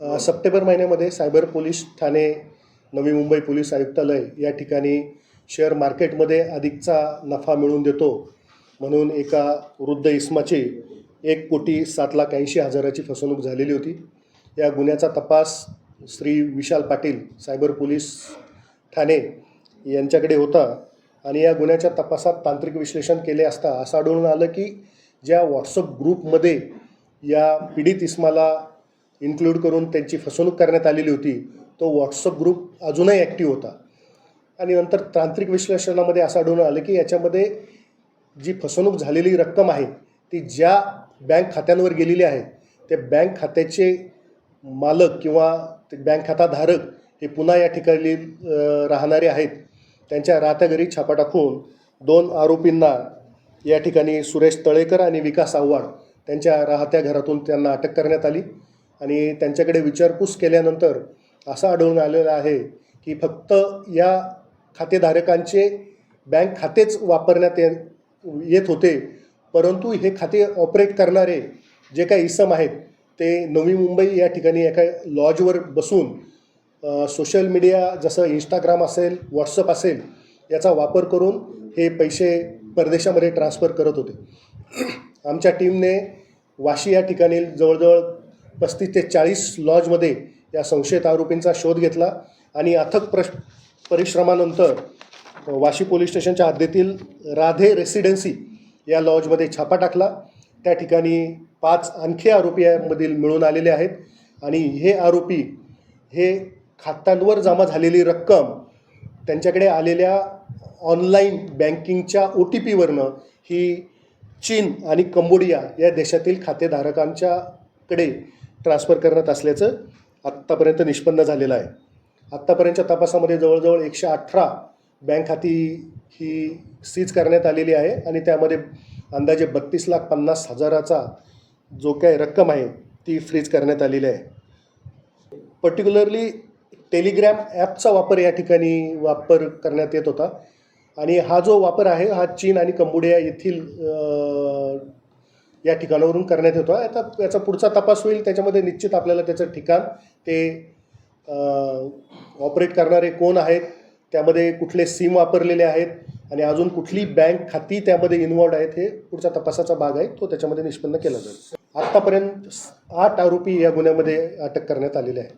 September महिन्यामध्ये cyber police Thane Navi Mumbai police आयुक्तालय या ठिकाणी शेअर मार्केटमध्ये अधिकचा नफा मिळवून देतो म्हणून एका वृद्ध इसमाची 1,07,80,000ची फसवणूक झालेली होती। या गुन्ह्याचा तपास श्री विशाल पाटील सायबर पोलीस ठाणे यांच्याकडे होता आणि या गुन्ह्याच्या तपासात तांत्रिक विश्लेषण केले असता असं आढळून आलं की ज्या व्हॉट्सअप ग्रुपमध्ये या पीडित इसमाला इन्क्लूड करून त्यांची फसवणूक करण्यात आलेली होती तो व्हॉट्सअप ग्रुप अजूनही ॲक्टिव्ह होता आणि नंतर तांत्रिक विश्लेषणामध्ये असं आढळून आलं की याच्यामध्ये जी फसवणूक झालेली रक्कम आहे ती ज्या बँक खात्यांवर गेलेली आहे ते बँक खात्याचे मालक किंवा ते बँक खाताधारक हे पुन्हा या ठिकाणी राहणारे आहेत। त्यांच्या राहत्या घरी छापा टाकून 2 आरोपींना या ठिकाणी सुरेश तळेकर आणि विकास आव्हाड त्यांच्या राहत्या घरातून त्यांना अटक करण्यात आली आणि त्यांच्याकडे विचारपूस केल्यानंतर असं आढळून आलेलं आहे की फक्त या खातेधारकांचे बँक खातेच वापरण्यात येत होते, परंतु हे खाते ऑपरेट करणारे जे काही इसम आहेत ते नवी मुंबई या ठिकाणी एका लॉजवर बसून सोशल मीडिया जसं इंस्टाग्राम असेल व्हॉट्सअप असेल याचा वापर करून हे पैसे परदेशामध्ये ट्रान्सफर करत होते। आमच्या टीमने वाशी या ठिकाणी जवळजवळ 35 ते 40 लॉजमध्ये या संशयित आरोपींचा शोध घेतला आणि अथक परिश्रमानंतर वाशी पोलीस स्टेशनच्या हद्दीतील राधे रेसिडेन्सी या लॉजमध्ये छापा टाकला। त्या ठिकाणी 5 आणखी आरोपी यामधील मिळून आलेले आहेत आणि हे आरोपी हे खात्यांवर जमा झालेली रक्कम त्यांच्याकडे आलेल्या ऑनलाईन बँकिंगच्या OTPवरनं ही चीन आणि कंबोडिया या देशातील खातेधारकांच्याकडे ट्रान्सफर करण्यात असल्याचं आत्तापर्यंत निष्पन्न झालेलं आहे। आत्तापर्यंतच्या तपासामध्ये जवळजवळ 118 बँक खाती ही सीज करण्यात आलेली आहे आणि त्यामध्ये अंदाजे 32,50,000चा जो काही रक्कम आहे ती फ्रीज करण्यात आलेली आहे। पर्टिक्युलरली टेलिग्राम ॲपचा वापर या ठिकाणी करण्यात येत होता आणि हा जो वापर आहे हा चीन आणि कंबोडिया येथील या ठिकाणावरून करण्यात येतो। आता याचा पुढचा तपास होईल, त्याच्यामध्ये निश्चित आपल्याला त्याचं ठिकाण ते ऑपरेट करणारे कोण आहेत, त्यामध्ये कुठले सिम वापरलेले आहेत आणि अजून कुठली बँक खाती त्यामध्ये इन्वॉल्ड आहेत हे पुढच्या तपासाचा भाग आहे, तो त्याच्यामध्ये निष्पन्न केला जाईल। आत्तापर्यंत 8 आरोपी या गुन्ह्यामध्ये अटक करण्यात आलेले आहेत।